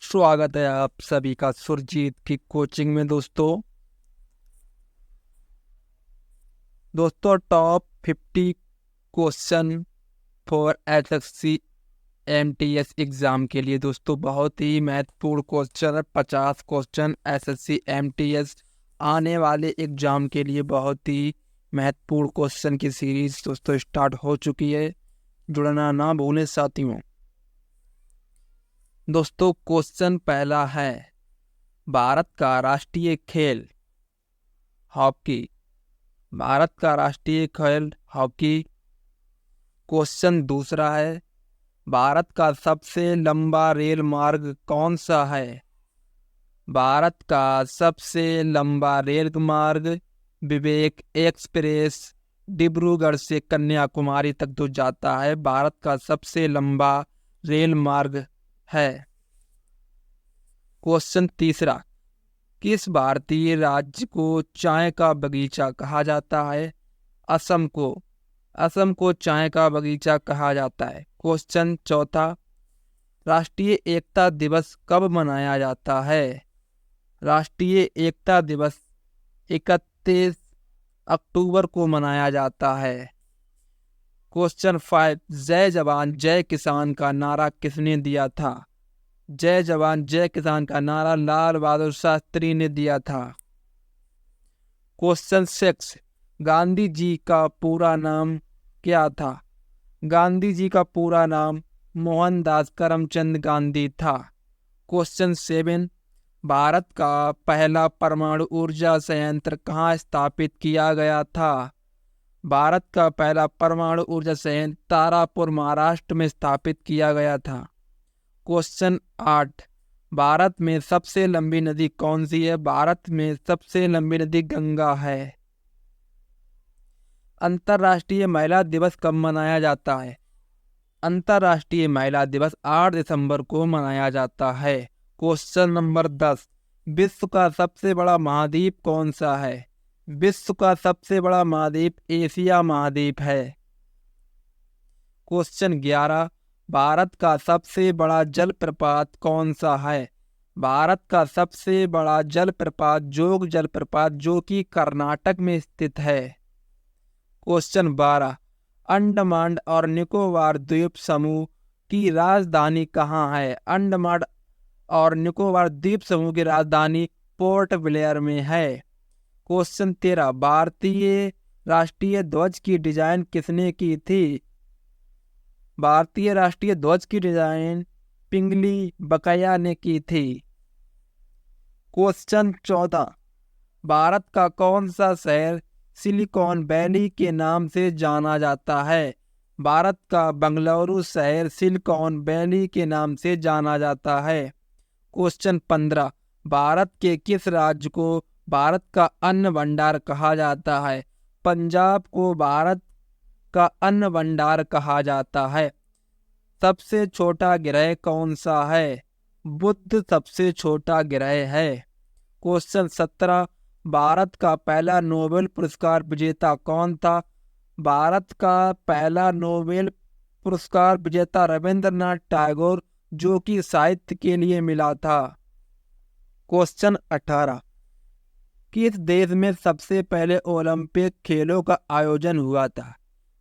स्वागत है आप सभी का सुरजीत की कोचिंग में। दोस्तों top 50 question for SSC MTS exam के लिए दोस्तों बहुत ही महत्वपूर्ण क्वेश्चन है। 50 क्वेश्चन एसएससी एमटीएस आने वाले एग्जाम के लिए बहुत ही महत्वपूर्ण क्वेश्चन की सीरीज दोस्तों स्टार्ट हो चुकी है। जुड़ना ना भूलें साथियों। दोस्तों क्वेश्चन पहला है, भारत का राष्ट्रीय खेल हॉकी। भारत का राष्ट्रीय खेल हॉकी। क्वेश्चन दूसरा है, भारत का सबसे लंबा रेल मार्ग कौन सा है। भारत का सबसे लंबा रेल मार्ग विवेक एक्सप्रेस डिब्रूगढ़ से कन्याकुमारी तक जो जाता है, भारत का सबसे लंबा रेल मार्ग है। क्वेश्चन तीसरा, किस भारतीय राज्य को चाय का बगीचा कहा जाता है। असम को चाय का बगीचा कहा जाता है। क्वेश्चन चौथा, राष्ट्रीय एकता दिवस कब मनाया जाता है। राष्ट्रीय एकता दिवस 31 अक्टूबर को मनाया जाता है। क्वेश्चन 5, जय जवान जय किसान का नारा किसने दिया था। जय जवान जय किसान का नारा लाल बहादुर शास्त्री ने दिया था। क्वेश्चन 6, गांधी जी का पूरा नाम क्या था। गांधी जी का पूरा नाम मोहनदास करमचंद गांधी था। क्वेश्चन 7, भारत का पहला परमाणु ऊर्जा संयंत्र कहाँ स्थापित किया गया था। भारत का पहला परमाणु ऊर्जा संयंत्र तारापुर महाराष्ट्र में स्थापित किया गया था। क्वेश्चन 8, भारत में सबसे लंबी नदी कौन सी है। भारत में सबसे लंबी नदी गंगा है। अंतर्राष्ट्रीय महिला दिवस कब मनाया जाता है। अंतर्राष्ट्रीय महिला दिवस 8 दिसंबर को मनाया जाता है। क्वेश्चन नंबर 10, विश्व का सबसे बड़ा महाद्वीप कौन सा है। विश्व का सबसे बड़ा महाद्वीप एशिया महाद्वीप है। क्वेश्चन 11, भारत का सबसे बड़ा जलप्रपात कौन सा है। भारत का सबसे बड़ा जलप्रपात जोग जलप्रपात जो कि कर्नाटक में स्थित है। क्वेश्चन 12, अंडमान और निकोबार द्वीप समूह की राजधानी कहाँ है। अंडमान और निकोबार द्वीप समूह की राजधानी पोर्ट ब्लेयर में है। क्वेश्चन 13, भारतीय राष्ट्रीय ध्वज की डिजाइन किसने की थी। भारतीय राष्ट्रीय ध्वज की डिजाइन पिंगली बकाया ने की थी। क्वेश्चन 14, भारत का कौन सा शहर सिलिकॉन वैली के नाम से जाना जाता है। भारत का बंगलुरु शहर सिलिकॉन वैली के नाम से जाना जाता है। क्वेश्चन 15, भारत के किस राज्य को भारत का अन्न भंडार कहा जाता है। पंजाब को भारत का अन्न भंडार कहा जाता है। सबसे छोटा ग्रह कौन सा है। बुध सबसे छोटा ग्रह है। क्वेश्चन 17, भारत का पहला नोबेल पुरस्कार विजेता कौन था। भारत का पहला नोबेल पुरस्कार विजेता रविंद्रनाथ टैगोर जो कि साहित्य के लिए मिला था। क्वेश्चन 18, किस देश में सबसे पहले ओलंपिक खेलों का आयोजन हुआ था।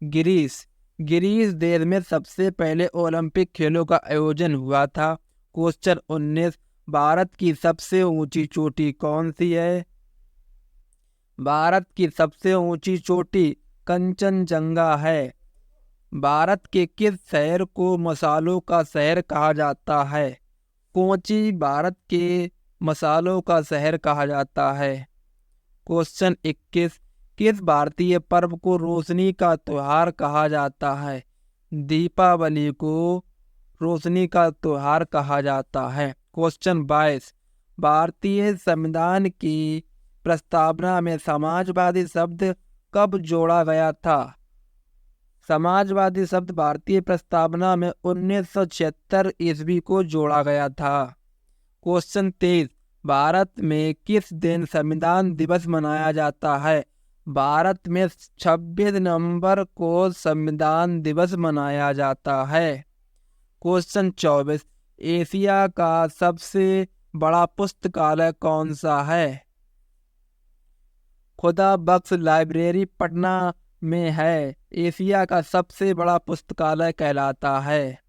ग्रीस देश में सबसे पहले ओलंपिक खेलों का आयोजन हुआ था। क्वेश्चन 19, भारत की सबसे ऊंची चोटी कौन सी है। भारत की सबसे ऊंची चोटी कंचनजंगा है। भारत के किस शहर को मसालों का शहर कहा जाता है। कोची भारत के मसालों का शहर कहा जाता है। क्वेश्चन 21, किस भारतीय पर्व को रोशनी का त्योहार कहा जाता है। दीपावली को रोशनी का त्योहार कहा जाता है। क्वेश्चन 22, भारतीय संविधान की प्रस्तावना में समाजवादी शब्द कब जोड़ा गया था। समाजवादी शब्द भारतीय प्रस्तावना में 1976 ईस्वी को जोड़ा गया था। क्वेश्चन 23, भारत में किस दिन संविधान दिवस मनाया जाता है। भारत में 26 नवंबर को संविधान दिवस मनाया जाता है। क्वेश्चन 24, एशिया का सबसे बड़ा पुस्तकालय कौन सा है? खुदा बख्श लाइब्रेरी पटना में है। एशिया का सबसे बड़ा पुस्तकालय कहलाता है।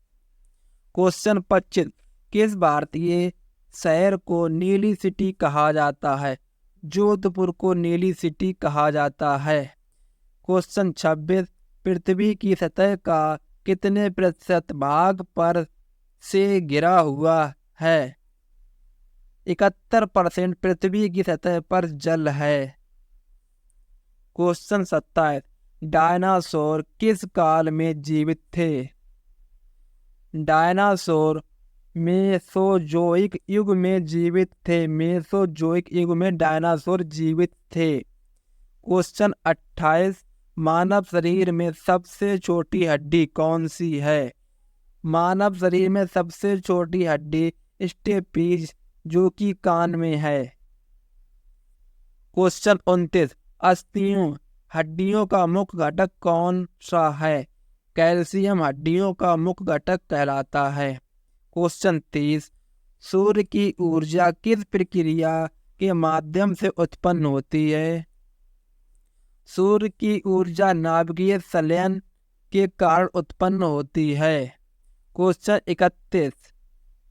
क्वेश्चन 25, किस भारतीय शहर को नीली सिटी कहा जाता है? जोधपुर को नीली सिटी कहा जाता है। क्वेश्चन 26, पृथ्वी की सतह का कितने प्रतिशत भाग पर से घिरा हुआ है? 71% पृथ्वी की सतह पर जल है। क्वेश्चन 27, डायनासोर किस काल में जीवित थे? डायनासोर मेसोजोइक युग में जीवित थे। मेसोजोइक युग में डायनासोर जीवित थे। क्वेश्चन 28, मानव शरीर में सबसे छोटी हड्डी कौन सी है? मानव शरीर में सबसे छोटी हड्डी स्टेपीज जो कि कान में है। क्वेश्चन 29, अस्थियों हड्डियों का मुख्य घटक कौन सा है? कैल्शियम हड्डियों का मुख्य घटक कहलाता है। क्वेश्चन 30, सूर्य की ऊर्जा किस प्रक्रिया के माध्यम से उत्पन्न होती है? सूर्य की ऊर्जा नाभिकीय संलयन के कारण उत्पन्न होती है। क्वेश्चन 31,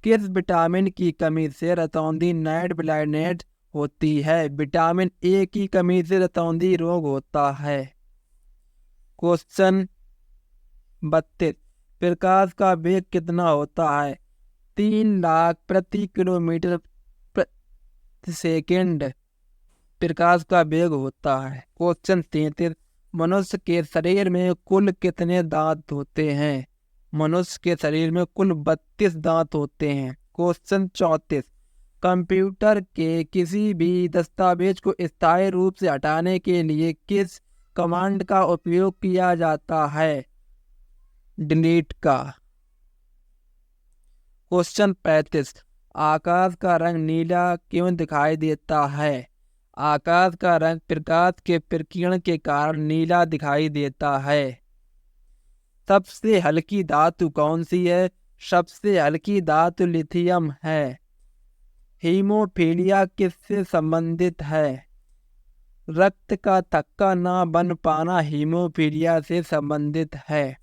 किस विटामिन की कमी से रतौंधी नाइट ब्लाइंडनेस होती है? विटामिन ए की कमी से रतौंधी रोग होता है। क्वेश्चन 32, प्रकाश का वेग कितना होता है? 3 लाख प्रति किलोमीटर प्रति सेकेंड प्रकाश का वेग होता है। क्वेश्चन 33, मनुष्य के शरीर में कुल कितने दांत होते हैं? मनुष्य के शरीर में कुल 32 दांत होते हैं। क्वेश्चन 34, कंप्यूटर के किसी भी दस्तावेज को स्थायी रूप से हटाने के लिए किस कमांड का उपयोग किया जाता है? डिलीट का। क्वेश्चन 35, आकाश का रंग नीला क्यों दिखाई देता है? आकाश का रंग प्रकाश के प्रकीर्णन के कारण नीला दिखाई देता है। सबसे हल्की धातु कौन सी है? सबसे हल्की धातु लिथियम है। हीमोफीलिया किससे संबंधित है? रक्त का थक्का ना बन पाना हीमोफीलिया से संबंधित है।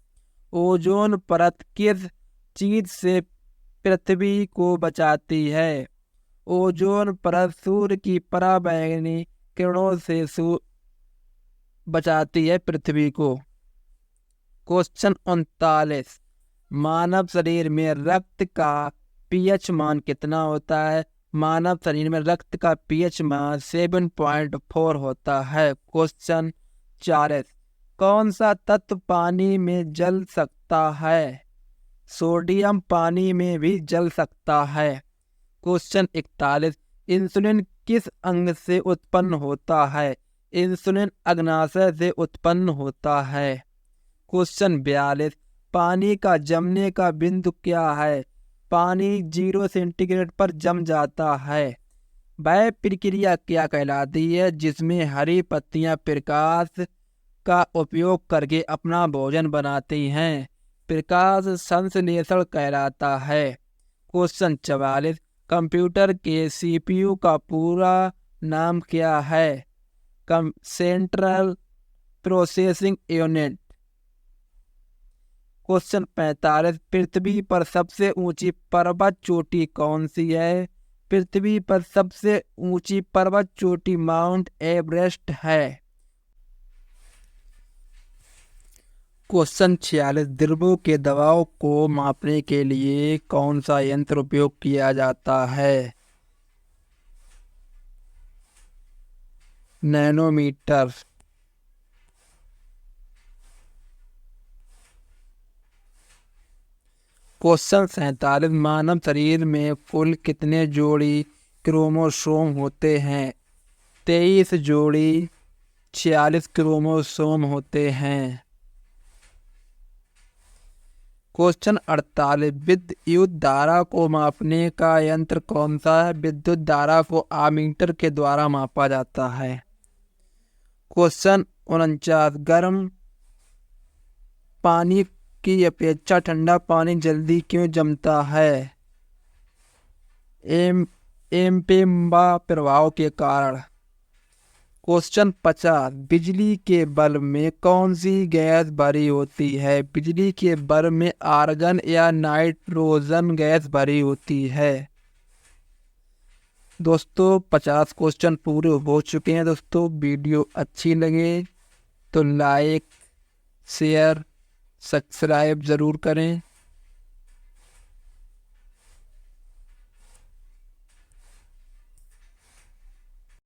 ओजोन परत किस चीज से पृथ्वी को बचाती है? ओजोन परत सूर्य की पराबैंगनी किरणों से बचाती है पृथ्वी को। क्वेश्चन 39, मानव शरीर में रक्त का पीएच मान कितना होता है? मानव शरीर में रक्त का पीएच मान 7.4 होता है। क्वेश्चन 40, कौन सा तत्व पानी में जल सकता है? सोडियम पानी में भी जल सकता है। क्वेश्चन 41, इंसुलिन किस अंग से उत्पन्न होता है? इंसुलिन अग्नाशय से उत्पन्न होता है। क्वेश्चन 42, पानी का जमने का बिंदु क्या है? पानी 0 सेंटीग्रेड पर जम जाता है। वह प्रक्रिया क्या कहलाती है जिसमें हरी पत्तियां प्रकाश का उपयोग करके अपना भोजन बनाती हैं? प्रकाश संश्लेषण कहलाता है। क्वेश्चन 44, कंप्यूटर के सीपीयू का पूरा नाम क्या है? Central processing unit. क्वेश्चन 45, पृथ्वी पर सबसे ऊंची पर्वत चोटी कौन सी है? पृथ्वी पर सबसे ऊंची पर्वत चोटी माउंट एवरेस्ट है। क्वेश्चन 46, द्रव्यों के दबाव को मापने के लिए कौन सा यंत्र उपयोग किया जाता है? नैनोमीटर। क्वेश्चन 47, मानव शरीर में कुल कितने जोड़ी क्रोमोसोम होते हैं? 23 जोड़ी 46 क्रोमोसोम होते हैं। क्वेश्चन 48, विद्युत धारा को मापने का यंत्र कौन सा है? विद्युत धारा को आमीटर के द्वारा मापा जाता है। क्वेश्चन 49, गर्म पानी की अपेक्षा ठंडा पानी जल्दी क्यों जमता है? एम एम्पेम्बा प्रभाव के कारण। क्वेश्चन 50, बिजली के बल्ब में कौन सी गैस भरी होती है? बिजली के बल्ब में आर्गन या नाइट्रोजन गैस भरी होती है। दोस्तों 50 क्वेश्चन पूरे हो चुके हैं। दोस्तों वीडियो अच्छी लगे तो लाइक शेयर सब्सक्राइब ज़रूर करें।